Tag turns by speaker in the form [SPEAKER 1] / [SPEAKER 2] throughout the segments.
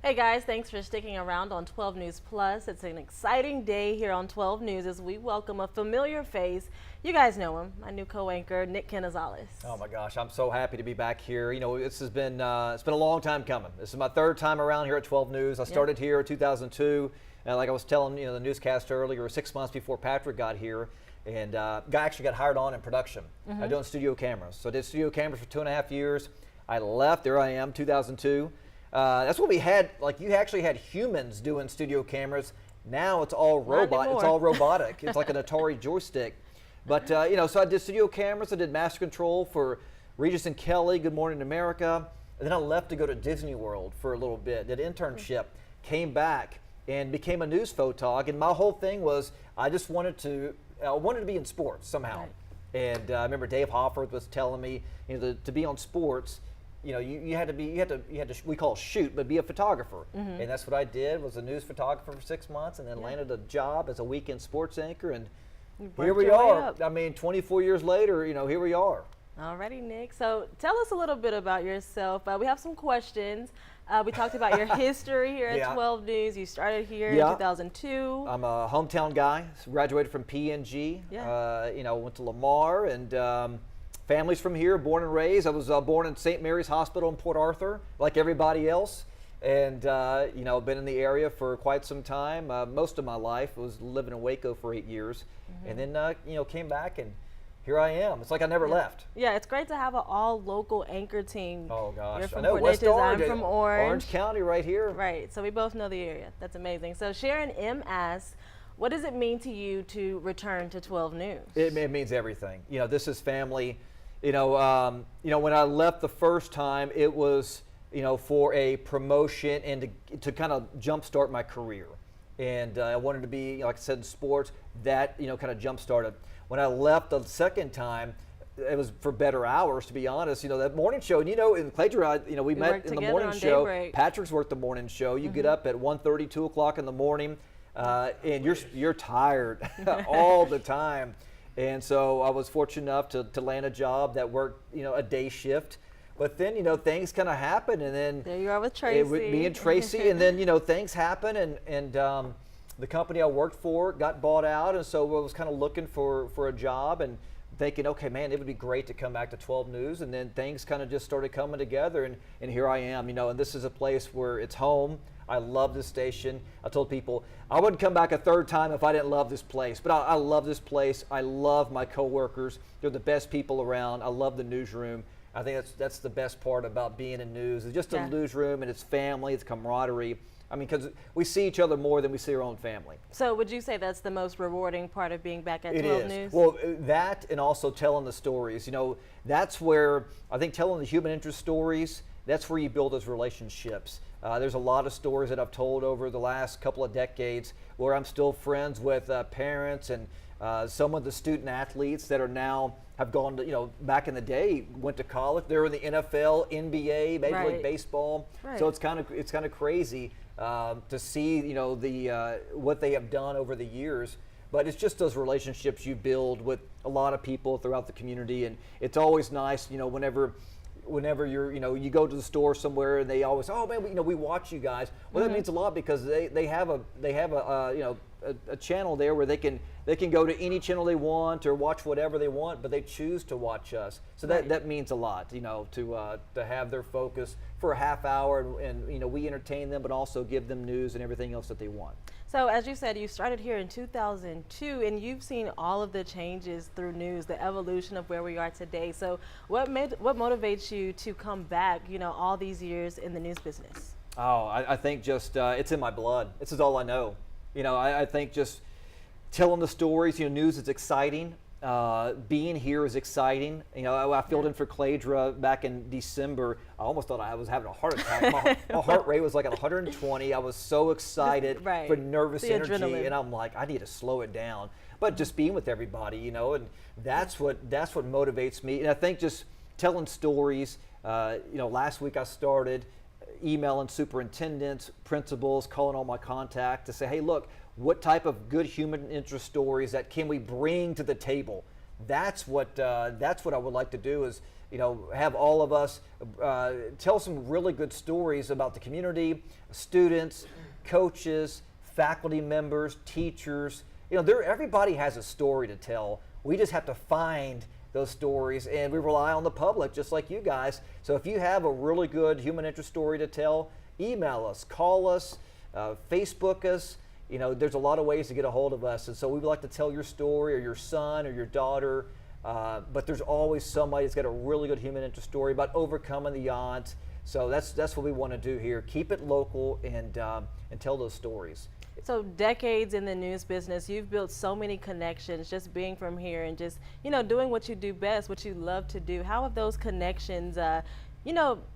[SPEAKER 1] Hey guys, thanks for sticking around on 12 News Plus. It's an exciting day here on 12 News as we welcome a familiar face. You guys know him, my new co-anchor, Nick Canizales.
[SPEAKER 2] Oh my gosh, I'm so happy to be back here. You know, this has been it's been a long time coming. This is my third time around here at 12 News. I started here in 2002, and like I was telling the newscast earlier, 6 months before Patrick got here, and actually got hired on in production. I doing studio cameras. So I did studio cameras for 2.5 years. I left. There I am, 2002. That's what we had. Like, you actually had humans doing studio cameras. Now it's all robot. It's all robotic. It's like an Atari joystick. But so I did studio cameras. I did master control for Regis and Kelly, Good Morning America, and then I left to go to Disney World for a little bit. Did an internship, came back, and became a news photog. And my whole thing was I just wanted to be in sports somehow.
[SPEAKER 1] Right.
[SPEAKER 2] And I remember Dave Hofford was telling me, to be on sports, you had to we call it shoot, but be a photographer. And that's what I did, was a news photographer for 6 months, and then landed a job as a weekend sports anchor, and here we are. I mean, 24 years later, here we are.
[SPEAKER 1] Alrighty, Nick. So tell us a little bit about yourself. We have some questions. We talked about your history here at 12 News. You started here in 2002.
[SPEAKER 2] I'm a hometown guy. Graduated from PNG. Went to Lamar, and family's from here, born and raised. I was born in St. Mary's Hospital in Port Arthur, like everybody else. And, been in the area for quite some time. Most of my life was living in Waco for 8 years. And then, came back, and here I am. It's like I never left.
[SPEAKER 1] Yeah, it's great to have an all-local anchor team.
[SPEAKER 2] Oh, gosh.
[SPEAKER 1] You're from
[SPEAKER 2] I know,
[SPEAKER 1] Port
[SPEAKER 2] West
[SPEAKER 1] Neches,
[SPEAKER 2] Orange.
[SPEAKER 1] I'm from Orange.
[SPEAKER 2] Orange County right here.
[SPEAKER 1] Right, so we both know the area. That's amazing. So Sharon M. asks, what does it mean to you to return to 12 News?
[SPEAKER 2] It means everything. This is family. When I left the first time, it was, for a promotion and to kind of jumpstart my career. And I wanted to be, like I said, in sports. That, kind of jumpstarted. When I left the second time, it was for better hours, to be honest. That morning show, and in Claydra, we met in the morning show.
[SPEAKER 1] Daybreak.
[SPEAKER 2] Patrick's worked the morning show. You get up at 1:30, 2 o'clock in the morning, and you're tired all the time. And so I was fortunate enough to land a job that worked, a day shift. But then, things kind of happen, and then
[SPEAKER 1] there you are with Tracy.
[SPEAKER 2] Me and Tracy, and then, things happen, and the company I worked for got bought out, and so I was kind of looking for a job and thinking, okay, man, it would be great to come back to 12 News, and then things kind of just started coming together, and here I am, and this is a place where it's home. I love this station. I told people I wouldn't come back a third time if I didn't love this place, but I love this place. I love my coworkers. They're the best people around. I love the newsroom. I think that's the best part about being in news. It's just a newsroom, and it's family, it's camaraderie. I mean, because we see each other more than we see our own family.
[SPEAKER 1] So would you say that's the most rewarding part of being back at 12 News?
[SPEAKER 2] It is. Well, that, and also telling the stories. That's where I think telling the human interest stories, that's where you build those relationships. There's a lot of stories that I've told over the last couple of decades where I'm still friends with parents and some of the student athletes that are now have gone to, back in the day, went to college. They're in the NFL, NBA, Major League Baseball. So it's kind of crazy to see, what they have done over the years. But it's just those relationships you build with a lot of people throughout the community, and it's always nice, whenever you're, you go to the store somewhere and they always, oh man, we watch you guys. Well, that means a lot because they have a channel there where they can go to any channel they want or watch whatever they want, but they choose to watch us. So that means a lot, to have their focus for a half hour, and we entertain them, but also give them news and everything else that they want.
[SPEAKER 1] So as you said, you started here in 2002, and you've seen all of the changes through news, the evolution of where we are today. So what motivates you to come back, all these years in the news business?
[SPEAKER 2] Oh, I think just it's in my blood. This is all I know. I think just telling the stories, news is exciting. Being here is exciting. I filled in for Claydra back in December. I almost thought I was having a heart attack. My heart rate was like at 120. I was so excited, for nervous energy,
[SPEAKER 1] adrenaline.
[SPEAKER 2] and I'm like, I need to slow it down. But just being with everybody, and that's what motivates me. And I think just telling stories. Last week I started emailing superintendents, principals, calling all my contacts to say, hey, look, what type of good human interest stories that can we bring to the table? That's what I would like to do, is have all of us tell some really good stories about the community, students, coaches, faculty members, teachers. Everybody has a story to tell. We just have to find those stories, and we rely on the public just like you guys. So if you have a really good human interest story to tell, email us, call us, Facebook us. There's a lot of ways to get a hold of us, and so we would like to tell your story, or your son or your daughter, but there's always somebody that's got a really good human interest story about overcoming the odds. So that's what we want to do here. Keep it local and tell those stories.
[SPEAKER 1] So decades in the news business, you've built so many connections just being from here and just, doing what you do best, what you love to do. How have those connections,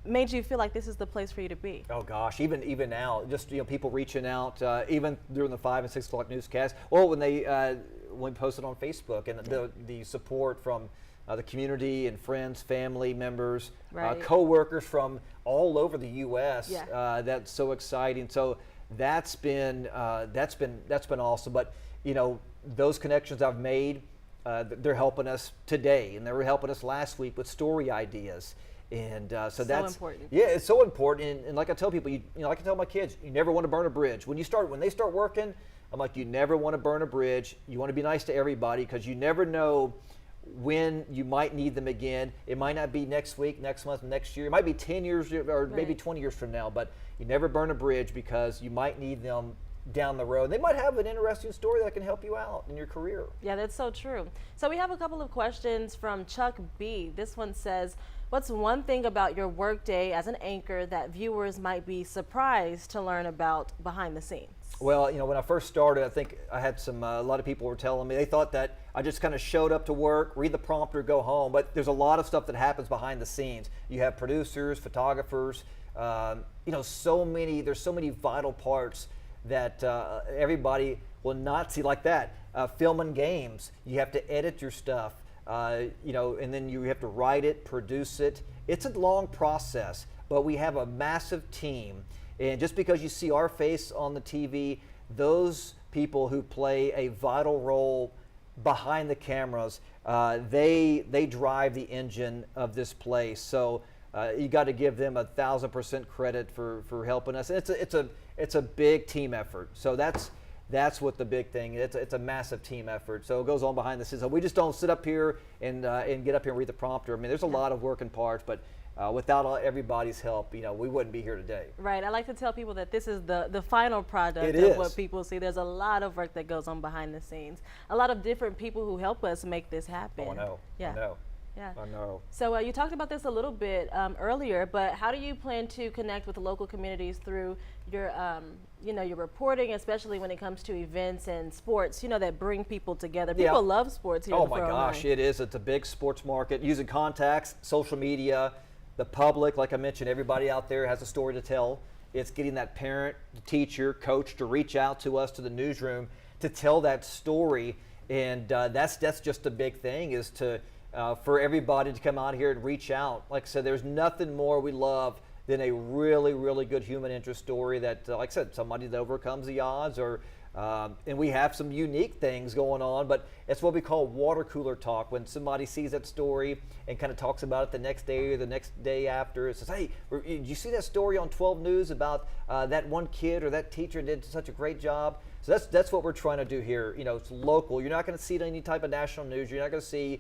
[SPEAKER 1] made you feel like this is the place for you to be?
[SPEAKER 2] Oh gosh, even now, just people reaching out, even during the 5 and 6 o'clock newscast, or when we posted on Facebook, and the support from the community and friends, family members,
[SPEAKER 1] right.
[SPEAKER 2] Co-workers from all over the U.S.
[SPEAKER 1] Yeah.
[SPEAKER 2] That's so exciting. So that's been awesome. But those connections I've made, they're helping us today, and they were helping us last week with story ideas. And so that's
[SPEAKER 1] important.
[SPEAKER 2] Yeah, it's so important. And like I tell people, like I tell my kids, you never want to burn a bridge. When they start working, I'm like, you never want to burn a bridge. You want to be nice to everybody, because you never know when you might need them again. It might not be next week, next month, next year. It might be 10 years or maybe 20 years from now, but you never burn a bridge, because you might need them down the road. They might have an interesting story that can help you out in your career.
[SPEAKER 1] Yeah, that's so true. So we have a couple of questions from Chuck B. This one says, what's one thing about your workday as an anchor that viewers might be surprised to learn about behind the scenes?
[SPEAKER 2] Well, when I first started, I think I had a lot of people were telling me, they thought that I just kind of showed up to work, read the prompter, go home. But there's a lot of stuff that happens behind the scenes. You have producers, photographers, there's so many vital parts that everybody will not see, like that. Filming games, you have to edit your stuff, and then you have to write it, produce it. It's a long process, but we have a massive team. And just because you see our face on the TV, those people who play a vital role behind the cameras, they drive the engine of this place. So you got to give them 1,000% credit for helping us. And it's a big team effort. So that's what the big thing is. It's a massive team effort. So it goes on behind the scenes. So we just don't sit up here and get up here and read the prompter. I mean, there's a lot of working parts, but without everybody's help, we wouldn't be here today.
[SPEAKER 1] Right. I like to tell people that this is the final product
[SPEAKER 2] of
[SPEAKER 1] what people see. There's a lot of work that goes on behind the scenes. A lot of different people who help us make this happen.
[SPEAKER 2] Oh, I know.
[SPEAKER 1] Yeah.
[SPEAKER 2] I know.
[SPEAKER 1] Yeah.
[SPEAKER 2] I know.
[SPEAKER 1] So you talked about this a little bit earlier, but how do you plan to connect with the local communities through your, your reporting, especially when it comes to events and sports, that bring people together? People love sports here.
[SPEAKER 2] Oh my gosh, it is. It's a big sports market. Using contacts, social media, the public, like I mentioned, everybody out there has a story to tell. It's getting that parent, teacher, coach to reach out to us, to the newsroom, to tell that story. And that's just the big thing, is to for everybody to come out here and reach out. Like I said, there's nothing more we love than a really, really good human interest story that, like I said, somebody that overcomes the odds, or and we have some unique things going on, but it's what we call water cooler talk. When somebody sees that story and kind of talks about it the next day or the next day after, it says, hey, did you see that story on 12 News about that one kid or that teacher did such a great job? So that's what we're trying to do here. It's local. You're not going to see it in any type of national news. You're not going to see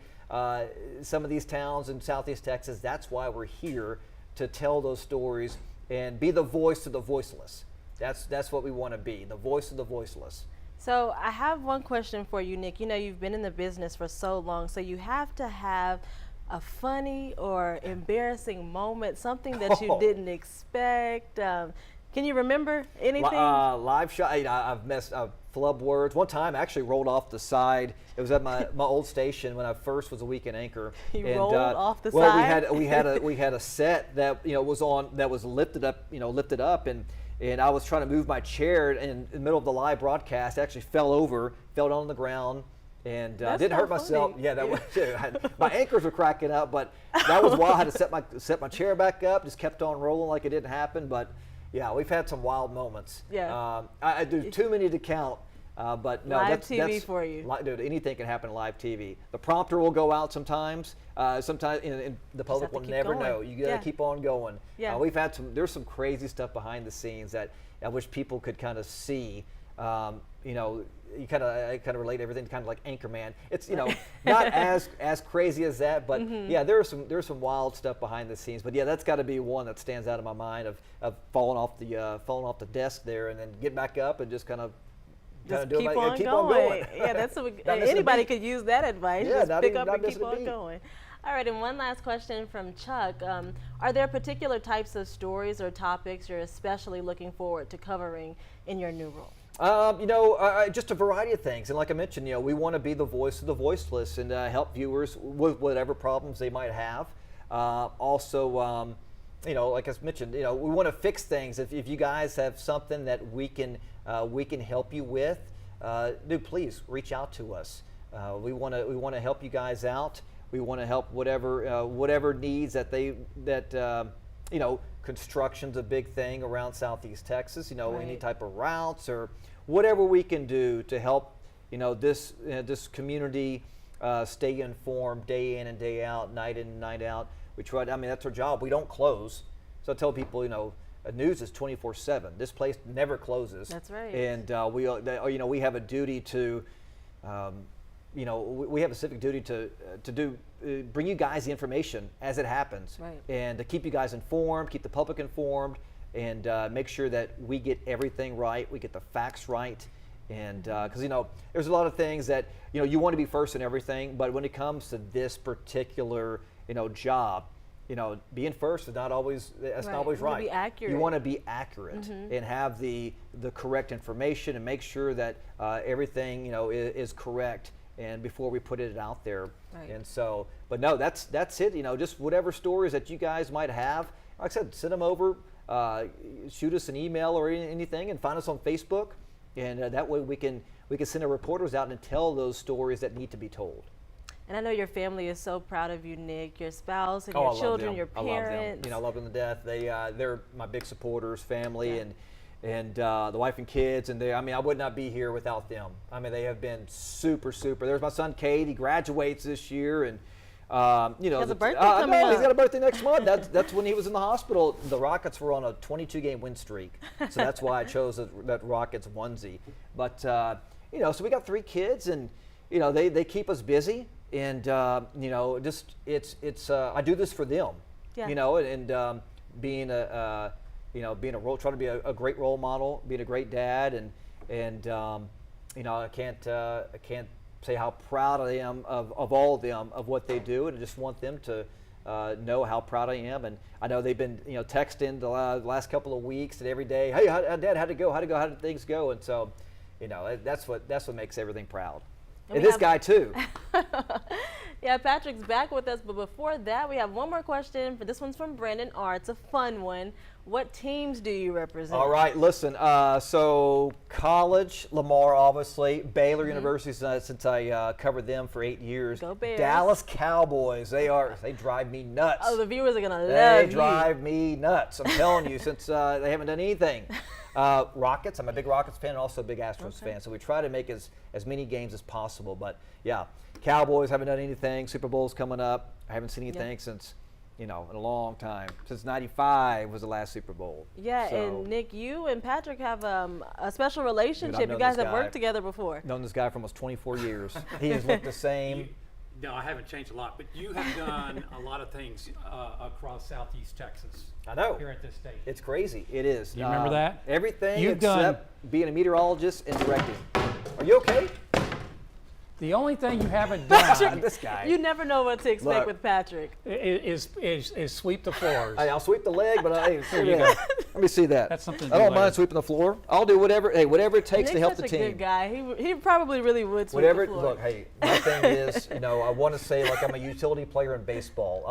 [SPEAKER 2] some of these towns in Southeast Texas. That's why we're here, to tell those stories and be the voice of the voiceless. That's what we want to be, the voice of the voiceless.
[SPEAKER 1] So I have one question for you, Nick. You've been in the business for so long, so you have to have a funny or embarrassing moment, something that you didn't expect. Can you remember anything?
[SPEAKER 2] Live shot. I've flubbed words. One time I actually rolled off the side. It was at my old station when I first was a weekend anchor.
[SPEAKER 1] You rolled off the
[SPEAKER 2] well,
[SPEAKER 1] side?
[SPEAKER 2] Well, we had a set that was lifted up, and I was trying to move my chair, and in the middle of the live broadcast, I actually fell on the ground. And didn't hurt myself.
[SPEAKER 1] Funny.
[SPEAKER 2] Yeah, that was my anchors were cracking up, but that was wild. I had to set my chair back up. Just kept on rolling like it didn't happen. But yeah, we've had some wild moments.
[SPEAKER 1] Yeah.
[SPEAKER 2] There's too many to count. But no,
[SPEAKER 1] live
[SPEAKER 2] that's
[SPEAKER 1] TV for you.
[SPEAKER 2] Dude, anything can happen in live TV. The prompter will go out sometimes. Sometimes the public will never know. You got to keep on going.
[SPEAKER 1] Yeah.
[SPEAKER 2] We've had there's some crazy stuff behind the scenes that I wish people could kind of see. You kind of relate everything to kind of like Anchorman. It's not as crazy as that, but yeah, there's some wild stuff behind the scenes. But yeah, that's got to be one that stands out in my mind of falling off the desk there and then get back up and just kind of
[SPEAKER 1] keep on going. Yeah, that's anybody could use that advice.
[SPEAKER 2] Yeah,
[SPEAKER 1] just pick up and keep on going. All right, and one last question from Chuck. Are there particular types of stories or topics you're especially looking forward to covering in your new role?
[SPEAKER 2] Just a variety of things. And like I mentioned, we want to be the voice of the voiceless and help viewers with whatever problems they might have. Like I mentioned, we want to fix things. If you guys have something that we can help you with, please reach out to us. We want to help you guys out. We want to help whatever needs construction's a big thing around Southeast Texas.
[SPEAKER 1] Right.
[SPEAKER 2] Any type of routes or whatever we can do to help this community stay informed day in and day out, night in and night out. We try. That's our job. We don't close. So I tell people, news is 24/7. This place never closes.
[SPEAKER 1] That's right.
[SPEAKER 2] And we have a duty to. We have a civic duty to bring you guys the information as it happens,
[SPEAKER 1] right.
[SPEAKER 2] And to keep you guys informed, keep the public informed, and make sure that we get everything right, we get the facts right, and because there's a lot of things that you want to be first in everything, but when it comes to this particular job, being first is not always not always right.
[SPEAKER 1] Be accurate.
[SPEAKER 2] You want to be accurate and have the correct information and make sure that everything is correct. And before we put it out there,
[SPEAKER 1] right.
[SPEAKER 2] And so, but no, that's it. Just whatever stories that you guys might have, like I said, send them over, shoot us an email or anything, and find us on Facebook, and that way we can send our reporters out and tell those stories that need to be told.
[SPEAKER 1] And I know your family is so proud of you, Nick. Your spouse and your children, your parents.
[SPEAKER 2] I love them to death. They're my big supporters, family, and the wife and kids, and I would not be here without them. They have been super. There's my son Cade. He graduates this year, and
[SPEAKER 1] he has a birthday coming up.
[SPEAKER 2] He's got a birthday next month. That's when he was in the hospital. The Rockets were on a 22-game win streak, so that's why I chose that Rockets onesie. But so we got 3 kids, and they keep us busy, and it's I do this for them, and being trying to be a great role model, being a great dad, and I can't say how proud I am of all of them, of what they do, and I just want them to know how proud I am. And I know they've been texting the last couple of weeks and every day, hey, Dad, how'd it go? How did things go? And so that's what makes everything proud. And this guy too.
[SPEAKER 1] Yeah, Patrick's back with us, but before that, we have one more question. This one's from Brandon R. It's a fun one. What teams do you represent?
[SPEAKER 2] All right, listen. So college, Lamar, obviously. Baylor University, since I covered them for 8 years.
[SPEAKER 1] Go Bears.
[SPEAKER 2] Dallas Cowboys. They drive me nuts.
[SPEAKER 1] Oh, the viewers are gonna love
[SPEAKER 2] They
[SPEAKER 1] you.
[SPEAKER 2] drive me nuts. I'm telling you, since they haven't done anything. Rockets. I'm a big Rockets fan and also a big Astros fan. So we try to make as many games as possible. But yeah, Cowboys haven't done anything. Super Bowl's coming up. I haven't seen anything since. In a long time. Since '95 was the last Super Bowl.
[SPEAKER 1] Yeah, so, and Nick, you and Patrick have a special relationship.
[SPEAKER 2] Dude,
[SPEAKER 1] you guys have worked together before.
[SPEAKER 2] Known this guy for almost 24 years. He has looked the same.
[SPEAKER 3] No, I haven't changed a lot, but you have done a lot of things across Southeast Texas.
[SPEAKER 2] I know.
[SPEAKER 3] Here at this station.
[SPEAKER 2] It's crazy. It is.
[SPEAKER 3] You remember that?
[SPEAKER 2] Everything
[SPEAKER 3] You've
[SPEAKER 2] except being a meteorologist and directing. Are you okay?
[SPEAKER 3] The only thing you haven't done
[SPEAKER 2] this guy.
[SPEAKER 1] You never know what to expect with Patrick.
[SPEAKER 3] Is sweep the floors.
[SPEAKER 2] Hey, I'll sweep the leg, but there you go. Let me see that.
[SPEAKER 3] That's something.
[SPEAKER 2] I don't mind sweeping the floor. I'll do whatever. Hey, whatever it takes to help the
[SPEAKER 1] Nick's
[SPEAKER 2] team.
[SPEAKER 1] such a good guy. He probably really would sweep
[SPEAKER 2] Whatever.
[SPEAKER 1] the floor.
[SPEAKER 2] Look, hey, my thing is, I want to say like I'm a utility player in baseball.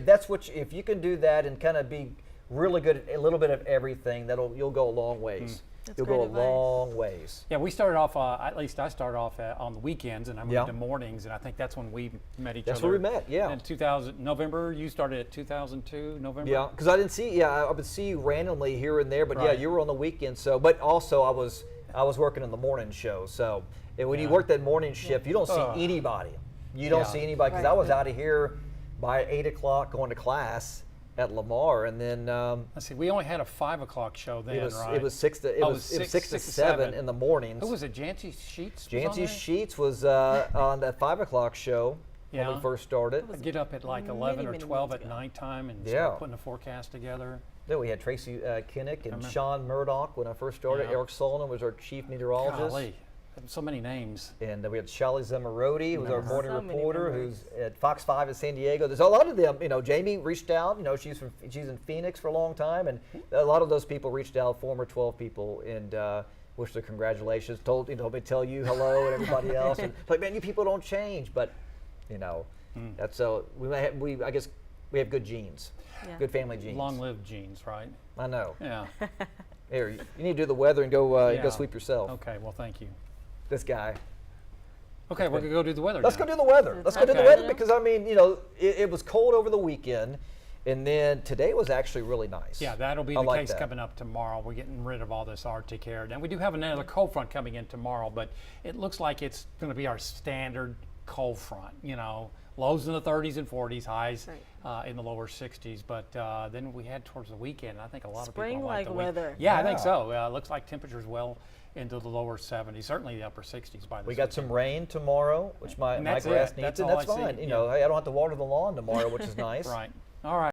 [SPEAKER 2] That's what if you can do that and kind of be really good at a little bit of everything, you'll go a long ways. You'll go a long ways.
[SPEAKER 3] Yeah, we started off, at least I started off on the weekends, and I moved to mornings, and I think that's when we met each other.
[SPEAKER 2] That's where we met, yeah.
[SPEAKER 3] In 2000, November, you started at 2002, November?
[SPEAKER 2] Yeah, because I didn't see, I would see you randomly here and there, but yeah, you were on the weekend. So, but also I was I was working in the morning show, so and when you
[SPEAKER 3] Yeah.
[SPEAKER 2] work that morning shift, you don't see anybody. You don't
[SPEAKER 3] Yeah.
[SPEAKER 2] see anybody because
[SPEAKER 1] Right.
[SPEAKER 2] I was out of here by 8 o'clock going to class at Lamar, and then
[SPEAKER 3] Let's see, we only had a 5 o'clock show then, right?
[SPEAKER 2] it was 6 to
[SPEAKER 3] Oh,
[SPEAKER 2] it was 6 to 7 in the mornings.
[SPEAKER 3] Who was it? Jancy Sheets? was on
[SPEAKER 2] Jancy
[SPEAKER 3] there?
[SPEAKER 2] Sheets was on that 5 o'clock show when we
[SPEAKER 3] Yeah.
[SPEAKER 2] first started.
[SPEAKER 3] I'd get up at like
[SPEAKER 1] many,
[SPEAKER 3] 11 or
[SPEAKER 1] many
[SPEAKER 3] 12
[SPEAKER 1] moons
[SPEAKER 3] at
[SPEAKER 1] ago.
[SPEAKER 3] nighttime and
[SPEAKER 2] Yeah.
[SPEAKER 3] start putting a forecast together.
[SPEAKER 2] Then we had Tracy Kinnick and
[SPEAKER 3] remember.
[SPEAKER 2] Sean Murdoch when I first started.
[SPEAKER 3] Yeah.
[SPEAKER 2] Eric Sullivan was our chief meteorologist.
[SPEAKER 3] Golly, so many names.
[SPEAKER 2] And we had Shelly Zamorodi, who's our
[SPEAKER 3] Remember her.
[SPEAKER 2] morning
[SPEAKER 1] So many
[SPEAKER 2] reporter,
[SPEAKER 1] memories.
[SPEAKER 2] who's at Fox 5 in San Diego. There's a lot of them. Jamie reached out. She's in Phoenix for a long time, and a lot of those people reached out, former 12 people, and wished their congratulations. Told me to tell you hello and everybody else. And like, man, you people don't change, but that's I guess we have good genes,
[SPEAKER 1] Yeah.
[SPEAKER 2] good family genes.
[SPEAKER 3] Long-lived genes, right?
[SPEAKER 2] I know.
[SPEAKER 3] Yeah.
[SPEAKER 2] Here, you need to do the weather and go
[SPEAKER 3] Yeah.
[SPEAKER 2] sweep yourself.
[SPEAKER 3] Okay, well, thank you.
[SPEAKER 2] This guy.
[SPEAKER 3] Okay, we're going to go do the weather
[SPEAKER 2] Let's
[SPEAKER 3] now.
[SPEAKER 2] go do the weather. Let's go do the
[SPEAKER 3] Okay.
[SPEAKER 2] weather because it was cold over the weekend, and then today was actually really nice.
[SPEAKER 3] Yeah, that'll be
[SPEAKER 2] I
[SPEAKER 3] the
[SPEAKER 2] like
[SPEAKER 3] case
[SPEAKER 2] that.
[SPEAKER 3] coming up tomorrow. We're getting rid of all this Arctic air. And we do have another cold front coming in tomorrow, but it looks like it's going to be our standard cold front. Lows in the 30s and 40s, highs in the lower 60s. But then we head towards the weekend. I think a lot of people
[SPEAKER 1] Spring-like
[SPEAKER 3] like the
[SPEAKER 1] weather.
[SPEAKER 3] Yeah, I think
[SPEAKER 2] Yeah.
[SPEAKER 3] so. It looks like temperatures well into the lower 70s, certainly the upper 60s by the
[SPEAKER 2] We got some rain tomorrow, which my
[SPEAKER 3] And
[SPEAKER 2] my
[SPEAKER 3] that's
[SPEAKER 2] grass
[SPEAKER 3] it.
[SPEAKER 2] needs,
[SPEAKER 3] That's
[SPEAKER 2] and
[SPEAKER 3] all
[SPEAKER 2] that's
[SPEAKER 3] I see.
[SPEAKER 2] fine.
[SPEAKER 3] Yeah.
[SPEAKER 2] I don't have to water the lawn tomorrow, which is nice.
[SPEAKER 3] Right. All right.